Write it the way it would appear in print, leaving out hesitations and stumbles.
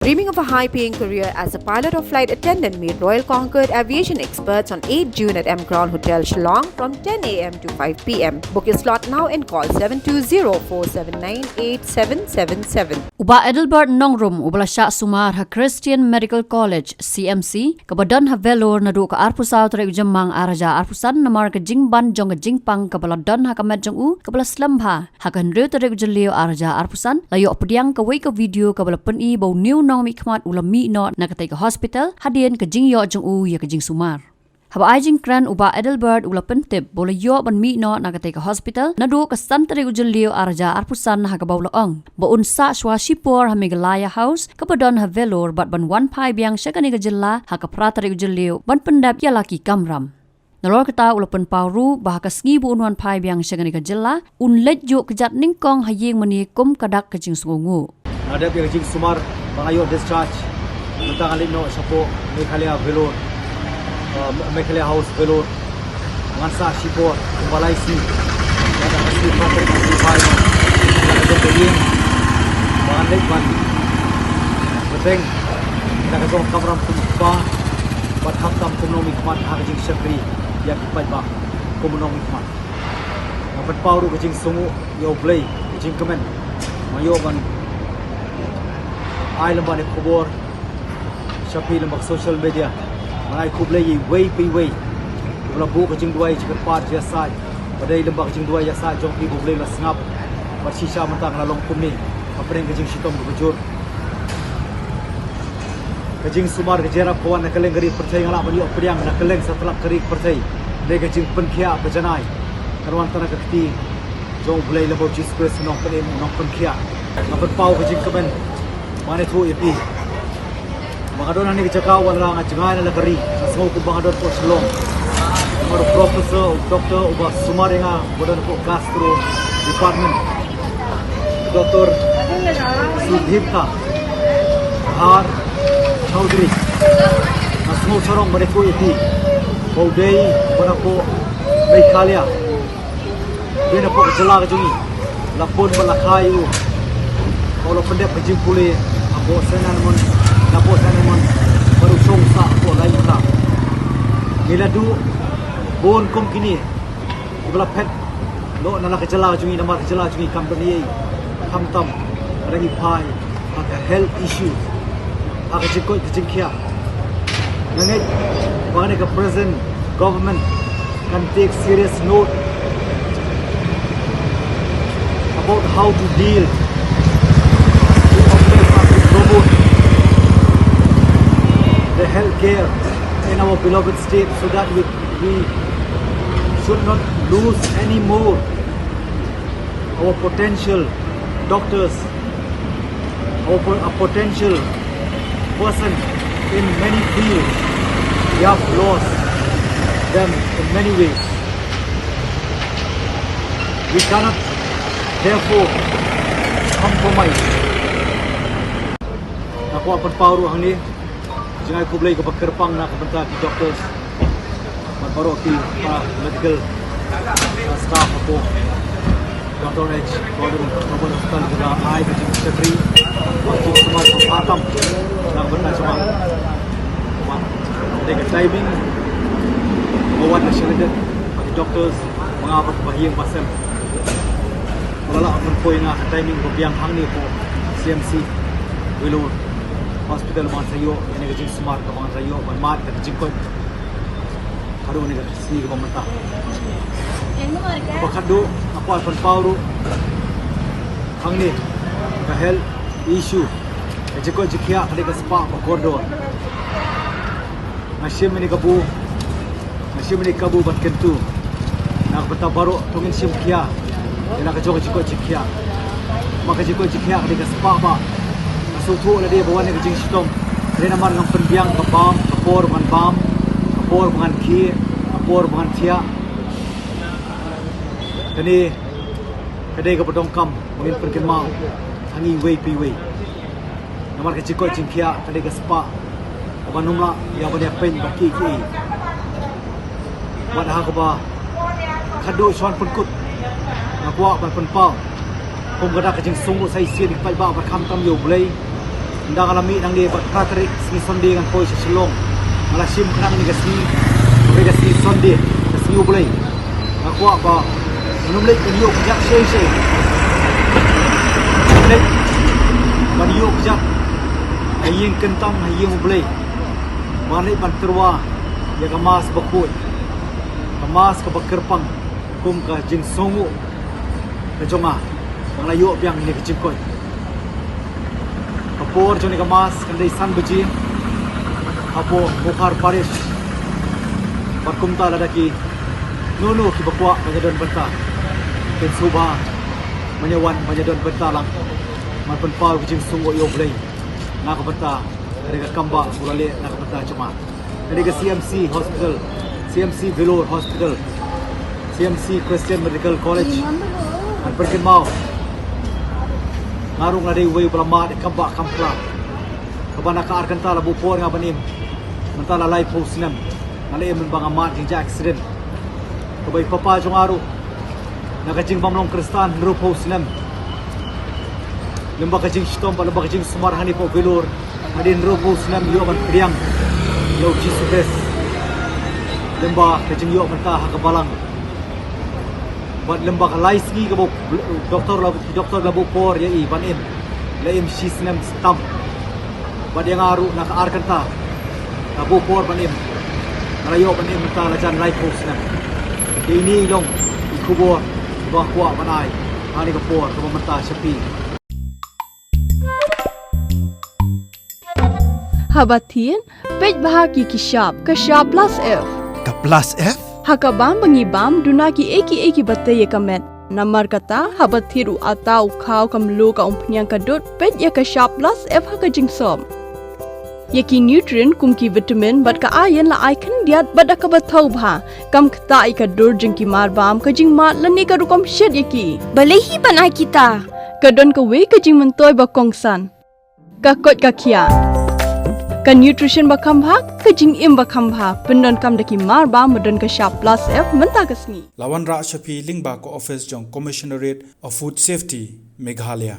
Dreaming of a high-paying career as a pilot or flight attendant, meet Royal Concord Aviation experts on 8 June at M Crown Hotel Shillong from 10 a.m. to 5 p.m. Book your slot now and call 720-479-8777. Uba Adelbert Nongrum ubala sya sumar ha Christian Medical College CMC kabadan ha velor na du ka arpusaw tre ujamang araja arpusan namar ka jingban jong ka jingpang kabala don ha kamet jong u kabala slamba ha kan reu tre ujalio araja arpusan layo pediang ka wei ka video kabala pen I bau new nong mi khmat ulami no na ka tai ka hospital hadien ka jingyo jong u ya ka jing sumar haba ajing kran uba Adelbert ula pentip bola yo ban mi no na ka tai ka hospital na du ka santre ujalio araja arpusan ha ka bau laong ba unsa Shwa shipor ha Meghalaya house kabadon ha velor bat ban Wanphai biang syakani ka Jylla ha ka pratare ujalio ban pendap ya laki kamram nalor kata ulapan pauru bah ka sngi bu unwan Wanphai biang syakani ka Jylla un let jo kejat ningkong ha yeng mani kum kadak ka jing sungu ada ka jing sumar bangayo discharge tentang alin no sapo Meghalaya velor Meghalaya house velor ngansa shipor balai si ada asli pakai Wanphai ada Ïing bahan leit ban beteng kita kau kamram kumpa bat hakam kumnomi kmat hajing syakri ya kipai ba kumnomi kmat dapat pauru kajing sungu yo Khublei kajing kemen mayo ban ai lembar Khublei syapi lembar social media ai Khublei way labu kajing dua jika part jasa badai lembar kajing dua jasa jong di Khublei la sngap bersisa mentang lalong kumni apreng kajing sitom bujur kajing sumar kejera kawan nak keleng gari percaya ngalak bani operiang nak keleng setelah kerik percaya le kajing penkhia bejanai karwan tanah keti jong Khublei labo Jesus nong penem nong penkhia ngapen pau kajing kemen mana tu ipi bangadon ni kecakau walang ajangai na lakari asmo ku bangadon po Shillong nomor profesor doktor uba sumarenga bodan po gastro department Dr. Sudhipta Har Chaudhary asmo chorong bare ko ipi Khublei bodan po Meghalaya bena po Jylla kajungi lapon malakayu kalau pendek kajing pulih Apo senanmon baru songsa po lain ka niladu bon kom kini ibla pet lo nala ka Jylla jungi namar Jylla jungi company kamtam rangi pai aga health issue aga jikoi kajingkia nangai bangane ka present government can take serious note about how to deal the healthcare in our beloved state so that we should not lose any more our potential doctors, our potential person in many fields. We have lost them in many ways. We cannot therefore compromise. Aku akan pauru hang ni jangan Khublei ke kerpang nak bentar di doctors baru ki medical staff aku Dr. H Gordon Global Hospital juga ai ke secretary waktu semua atam nak bentar semua dengan timing bawa nasional bagi doctors mengapa kebahagiaan pasal kalau akan poin nak timing berbiang hang ni po CMC Willow hospital man sayo ini kajing smart ka man sayo man mat ka kajing ko kado ni ka si ka mata bakado ako ay panpauro ang ni ka health issue kajing ko jikya kali ka spa pa kordo nasim ni kabu bat kentu nak bata baro tungin sim kya ila ka jiko jikya maka jiko jikya kali ka spa ba sutu la dia bawa ni kajing sitom dia namar ng penbiang kapam kapor dengan bam kapor dengan ki kapor dengan tia kani kadai ka pedongkam mungkin perken mau hangi way pi way namar ka chiko jingkia kadai ka spa abanumla ya bania pen baki ki buat ha ka ba kado swan penkut nakwa ban penpau kum kada kajing sungu sai sia di pai ba ba kam tam yo Khublei Ynda ngalami nang di Patrick ni Sunday ngan poi Shillong ngala sim khnang ni gasni gasni Sunday gasni Khublei aku apa minum lek kan yuk jak sei lek ban yuk jak Ïing Kyntang Ïing Khublei mari ban Kyrwoh ya kamas bakut kamas ka bakerpang kum ka jing songu ka jonga ngala yuk biang ni ka chipkoi kapor joni kamas kandai san beji apo bukhar parish pakum ta ladaki nono ki bakwa majadon benta ken suba manyawan majadon benta lang mapen pau ki jing sungo yo Khublei na ka benta dari kamba bulale na ka benta cuma dari ke CMC hospital CMC Velour hospital CMC Christian Medical College an perkin mau ngarung na day way ulama de kamba kampla kabana ka arkanta la bupor nga banim mentala lai posnem ngale men bang amat jing accident kabay papa jong aru nakajing bamlong kristan ro posnem lemba kajing stom pa lemba kajing sumar hani po Velour adin ro posnem yo man kriang lo Jesus lemba kajing yo menta hakabalang buat lembak laisgi ke doktor labu por ya i banim laim sisnem stamp buat yang aru nak arkan ta labu por banim rayo banim ta lajan lai posna ini dong ikubor bah kwa banai ani ke por ke menta sepi Habatin pej bahagi kishap plus F Ka plus F? Hakabam bangibam dunaki eki batte ye kamet namar kata habathiru atau khau kamlu ka umpnyang kadut pet ya ka sharp plus F haka jingsom yaki nutrient kumki vitamin bat ka iron la icon diat bada ka bathau bha kam khta ai ka dur jingki mar bam ka jing mat lani ka rukom shed yaki balehi banai kita kadon ka we ka jing mentoy ba kongsan ka kot ka khia ka nutrition bakam bhak ka jing im bakam bha pendon kam daki mar ba modon ka sharp plus F menta kasni Lawan Ra Shafi Lingba ko office jong Commissionerate of Food Safety Meghalaya